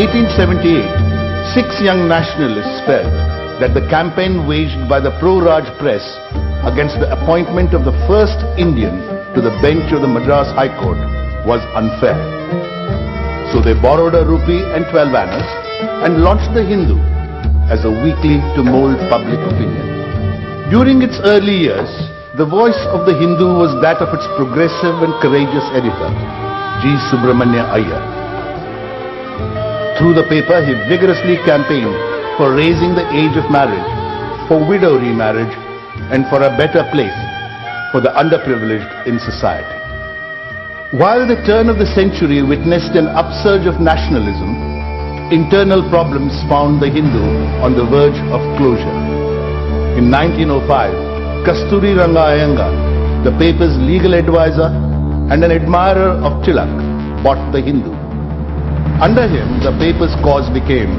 1878, 6 young nationalists felt that the campaign waged by the pro-Raj press against the appointment of the first Indian to the bench of the Madras High Court was unfair. So they borrowed a rupee and 12 annas and launched the Hindu as a weekly to mold public opinion. During its early years, the voice of the Hindu was that of its progressive and courageous editor, G. Subramanya Iyer. Through the paper, he vigorously campaigned for raising the age of marriage, for widow remarriage, and for a better place for the underprivileged in society. While the turn of the century witnessed an upsurge of nationalism, internal problems found the Hindu on the verge of closure. In 1905, Kasturi Ranga Iyengar, the paper's legal advisor and an admirer of Tilak, bought the Hindu. Under him, the paper's cause became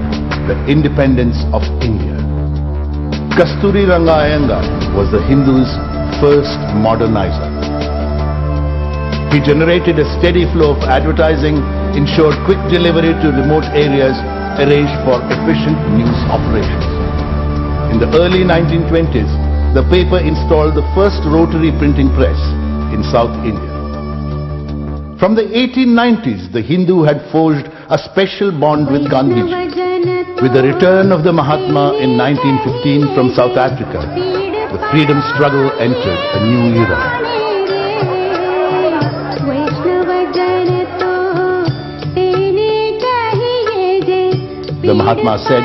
the independence of India. Kasturi Ranga Iyengar was the Hindu's first modernizer. He generated a steady flow of advertising, ensured quick delivery to remote areas, arranged for efficient news operations. In the early 1920s, the paper installed the first rotary printing press in South India. From the 1890s, the Hindu had forged a special bond with Gandhiji. With the return of the Mahatma in 1915 from South Africa, the freedom struggle entered a new era. The Mahatma said,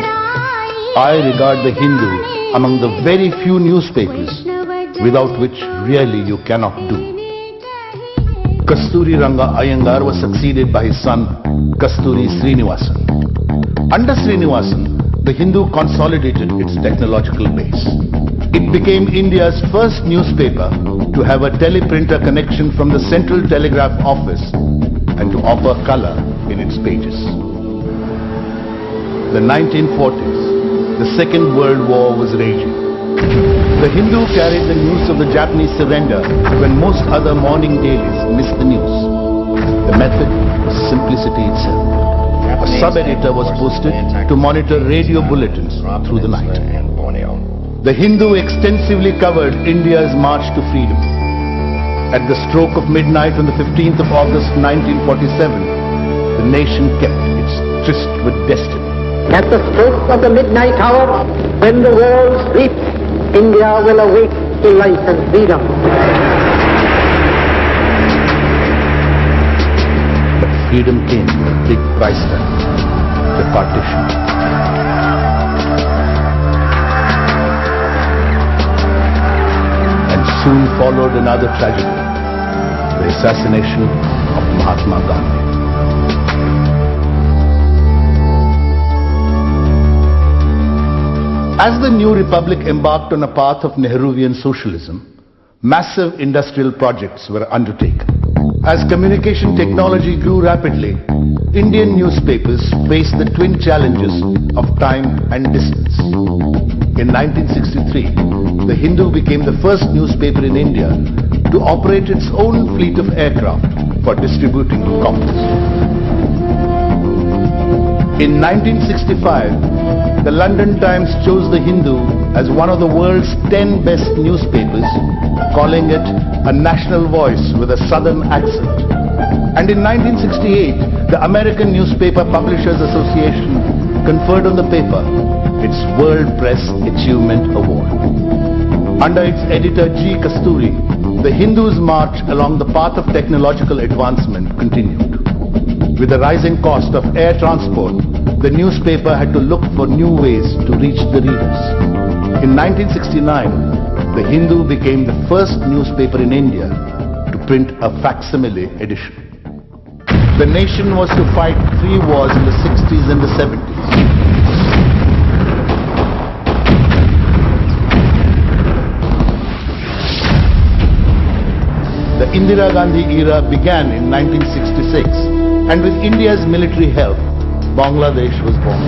"I regard the Hindu among the very few newspapers without which really you cannot do." Kasturi Ranga Iyengar was succeeded by his son Kasturi Srinivasan. Under Srinivasan, the Hindu consolidated its technological base. It became India's first newspaper to have a teleprinter connection from the Central Telegraph Office and to offer color in its pages. The 1940s, the Second World War was raging. The Hindu carried the news of the Japanese surrender when most other morning dailies missed the news. The method was simplicity itself. A sub-editor was posted to monitor radio bulletins through the night. The Hindu extensively covered India's march to freedom. At the stroke of midnight on the 15th of August 1947, the nation kept its tryst with destiny. At the stroke of the midnight hour, when the world sleeps, India will awake to life and freedom. But freedom came with a big price tag, the partition. And soon followed another tragedy, the assassination of Mahatma Gandhi. As the new republic embarked on a path of Nehruvian socialism, massive industrial projects were undertaken. As communication technology grew rapidly, Indian newspapers faced the twin challenges of time and distance. In 1963, the Hindu became the first newspaper in India to operate its own fleet of aircraft for distributing copies. In 1965, the London Times chose the Hindu as one of the world's 10 best newspapers, calling it a national voice with a southern accent. And in 1968, the American Newspaper Publishers Association conferred on the paper its World Press Achievement Award. Under its editor G. Kasturi, the Hindu's march along the path of technological advancement continued. With the rising cost of air transport, the newspaper had to look for new ways to reach the readers. In 1969, the Hindu became the first newspaper in India to print a facsimile edition. The nation was to fight 3 wars in the 60s and the 70s. The Indira Gandhi era began in 1966, and with India's military help, Bangladesh was born.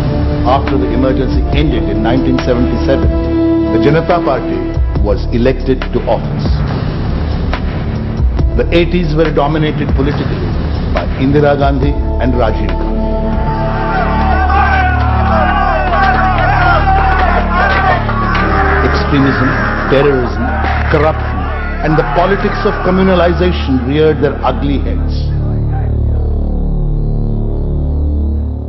After the emergency ended in 1977, the Janata Party was elected to office. The 80s were dominated politically by Indira Gandhi and Rajiv Gandhi. extremism, terrorism, corruption, and the politics of communalization reared their ugly heads.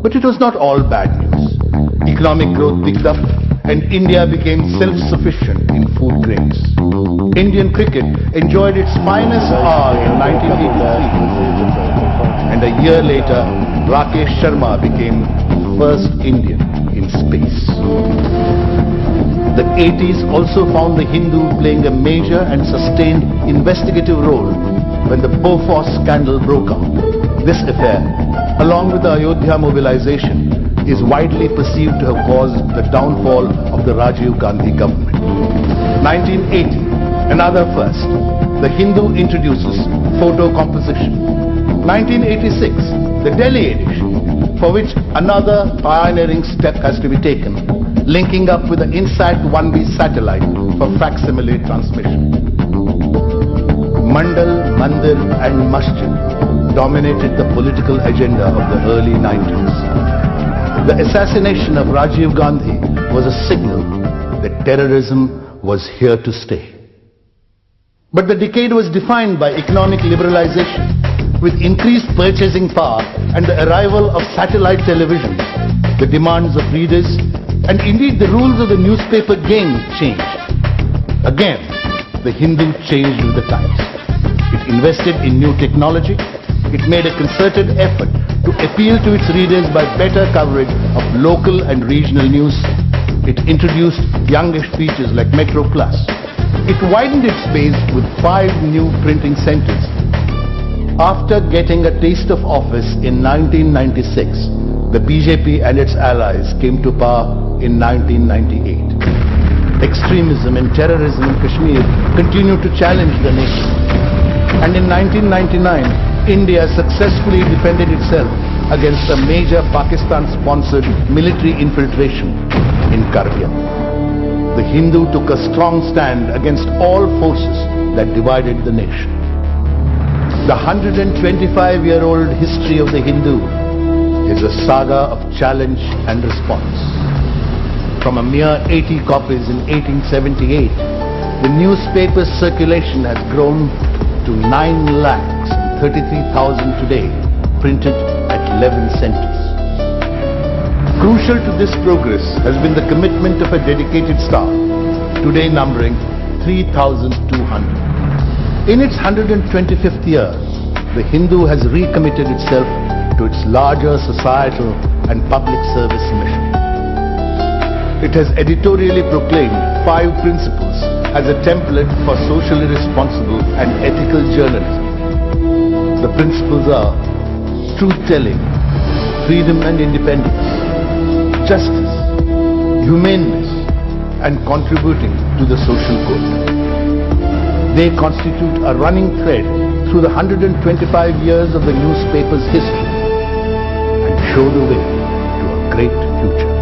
But it was not all bad news. Economic growth picked up and India became self-sufficient in food grains. Indian cricket enjoyed its finest hour in 1983, and a year later, Rakesh Sharma became the first Indian in space. The 80s also found the Hindu playing a major and sustained investigative role when the Bofors scandal broke out. This affair, along with the Ayodhya mobilization, is widely perceived to have caused the downfall of the Rajiv Gandhi government. 1980, another first. The Hindu introduces photo composition. 1986, the Delhi edition, for which another pioneering step has to be taken, linking up with the INSAT 1B satellite for facsimile transmission. Mandal, Mandir and Masjid dominated the political agenda of the early 90s. The assassination of Rajiv Gandhi was a signal that terrorism was here to stay. But the decade was defined by economic liberalization, with increased purchasing power and the arrival of satellite television. The demands of readers and indeed the rules of the newspaper game changed. Again, the Hindu changed with the times. It invested in new technology. It made a concerted effort to appeal to its readers by better coverage of local and regional news. It introduced youngish features like Metro Plus. It widened its base with 5 new printing centers. After getting a taste of office in 1996, the BJP and its allies came to power in 1998. Extremism and terrorism in Kashmir continued to challenge the nation. And in 1999, India successfully defended itself against a major Pakistan-sponsored military infiltration in Kargil. The Hindu took a strong stand against all forces that divided the nation. The 125-year-old history of the Hindu is a saga of challenge and response. From a mere 80 copies in 1878, the newspaper's circulation has grown to 9,33,000 today, printed at 11 centers. Crucial to this progress has been the commitment of a dedicated staff, today numbering 3,200. In its 125th year, the Hindu has recommitted itself to its larger societal and public service mission. It has editorially proclaimed 5 principles as a template for socially responsible and ethical journalism. The principles are truth-telling, freedom and independence, justice, humaneness, and contributing to the social good. They constitute a running thread through the 125 years of the newspaper's history and show the way to a great future.